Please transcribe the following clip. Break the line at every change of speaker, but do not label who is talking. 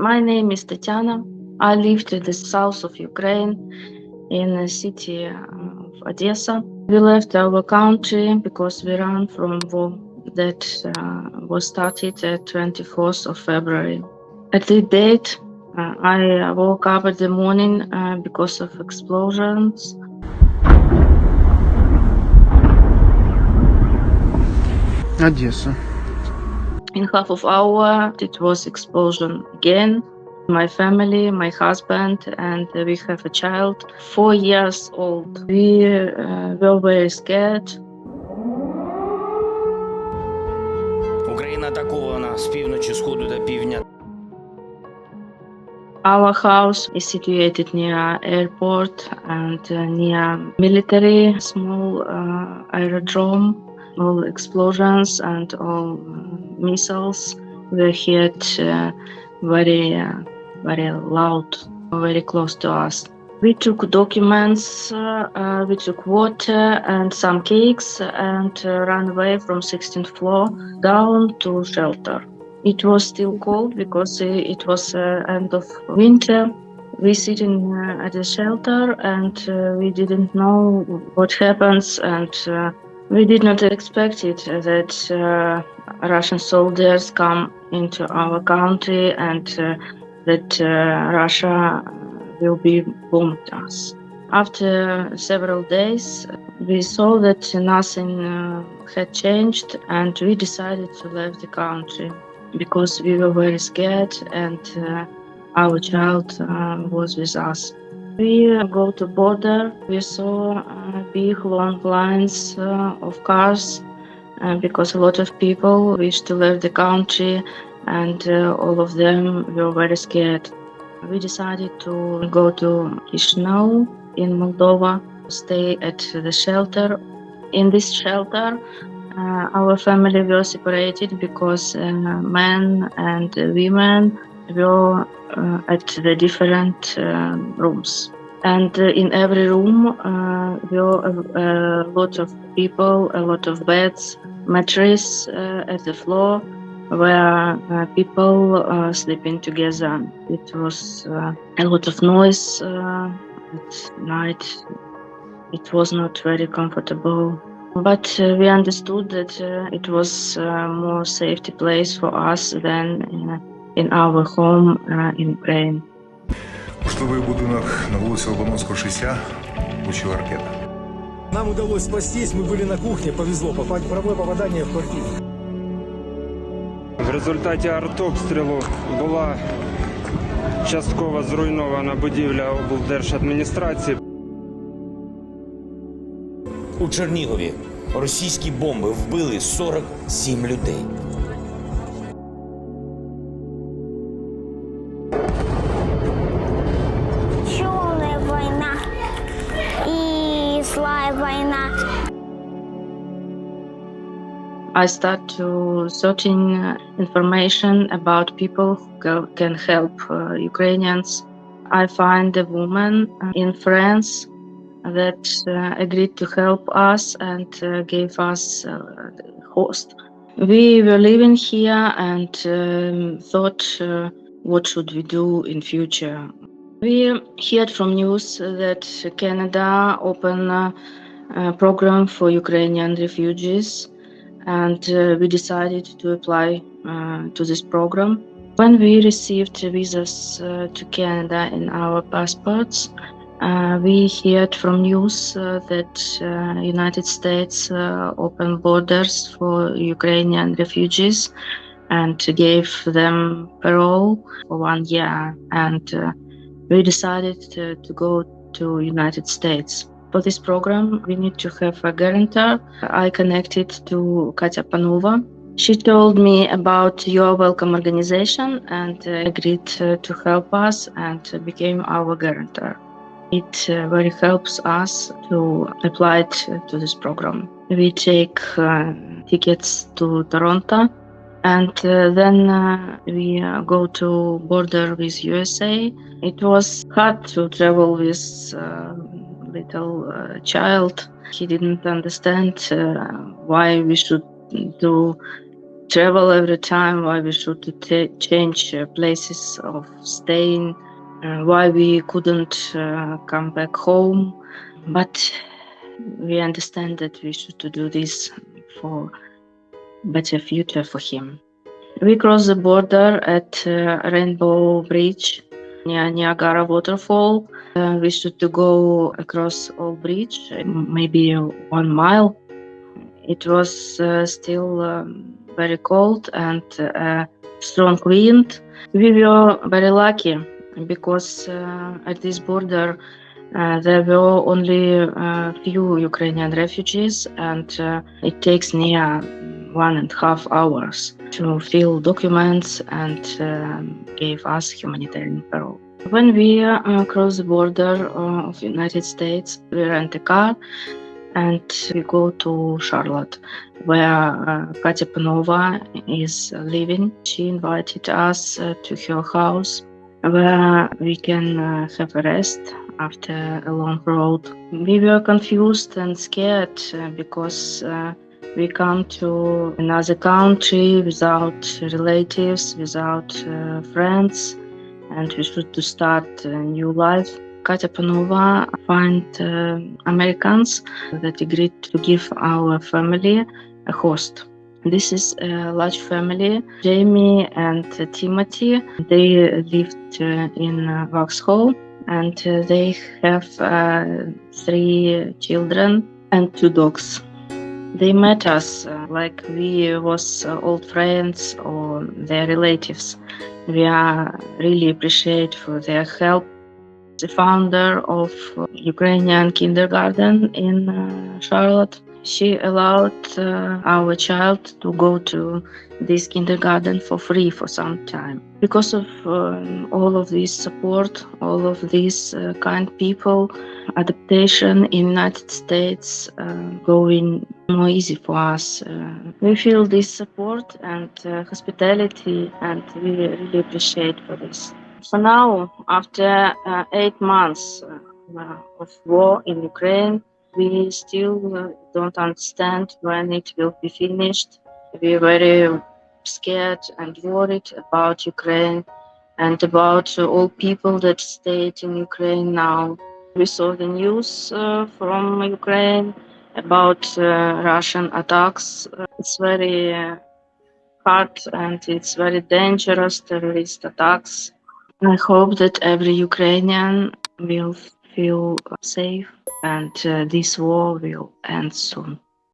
My name is Tetyana. I lived in the south of Ukraine in the city of Odessa. We left our country because we ran from war that was started at 24th of February. At the date, I woke up in the morning because of explosions.
Одесса.
In half of hour, it was explosion again. My family, my husband, and we have a child, 4 years old. We were very scared.
Україна атакована з півночі, сходу та півдня.
Our house is situated near airport and near military small aerodrome. All explosions and all missiles were hit very loud, very close to us. We took documents, we took water and some cakes and ran away from 16th floor down to shelter. It was still cold because it was end of winter. We sitting at the shelter and we didn't know what happens, and we did not expect it that Russian soldiers come into our country and that Russia will be bombed us. After several days, we saw that nothing had changed, and we decided to leave the country because we were very scared, and our child was with us. We go to border. We saw big long lines of cars because a lot of people wish to leave the country, and all of them were very scared. We decided to go to Chisinau in Moldova, stay at the shelter. In this shelter, our family were separated because men and women were at the different rooms. And in every room were a lot of people, a lot of beds, mattress at the floor, where people sleeping together. It was a lot of noise at night. It was not very comfortable. But we understood that it was more safety place for us than in our home in Ukraine.
Житловий будинок на вулиці Лобановського, 60, влучила ракета.
Нам удалось спастись, мы были на кухне, повезло, прямое попадание в квартиру.
В результаті артобстрілу була частково зруйнована будівля облдержадміністрації.
У Чернігові російські бомби вбили 47 людей.
Черная война и злая война.
I start to searching information about people who can help Ukrainians. I find a woman in France that agreed to help us and gave us host. We were living here and thought, what should we do in future? We heard from news that Canada opened a program for Ukrainian refugees, and we decided to apply to this program. When we received visas to Canada in our passports, we heard from news that United States opened borders for Ukrainian refugees and gave them parole for 1 year. And we decided to go to United States. For this program, we need to have a guarantor. I connected to Katya Panova. She told me about UAWelcome organization and agreed to help us and became our guarantor. It very helps us to apply to this program. We take tickets to Toronto, and then we go to border with USA. It was hard to travel with little child. He didn't understand why we should do travel every time, why we should change places of staying, why we couldn't come back home. But we understand that we should do this for better future for him. We crossed the border at Rainbow Bridge near Niagara waterfall. We should go across all bridge, maybe 1 mile. It was still very cold and strong wind. We were very lucky because at this border there were only a few Ukrainian refugees, and it takes near 1.5 hours to fill documents and gave us humanitarian parole. When we cross the border of United States, we rent a car and we go to Charlotte, where Katya Panova is living. She invited us to her house, where we can have a rest after a long road. We were confused and scared because we come to another country without relatives, without friends, and we should to start a new life. Katya Panova find Americans that agreed to give our family a host. This is a large family. Jamie and Timothy, they lived in Vauxhall, and they have 3 children and 2 dogs. They met us like we was old friends or their relatives. We are really appreciate for their help. The founder of Ukrainian kindergarten in Charlotte, she allowed our child to go to this kindergarten for free for some time. Because of all of this support, all of these kind people, adaptation in United States going more easy for us. We feel this support and hospitality, and we really appreciate for this. For now, after 8 months of war in Ukraine, we still don't understand when it will be finished. We're very scared and worried about Ukraine and about all people that stayed in Ukraine now. We saw the news from Ukraine about Russian attacks. It's very hard and it's very dangerous terrorist attacks. I hope that every Ukrainian will feel safe and this war will end soon.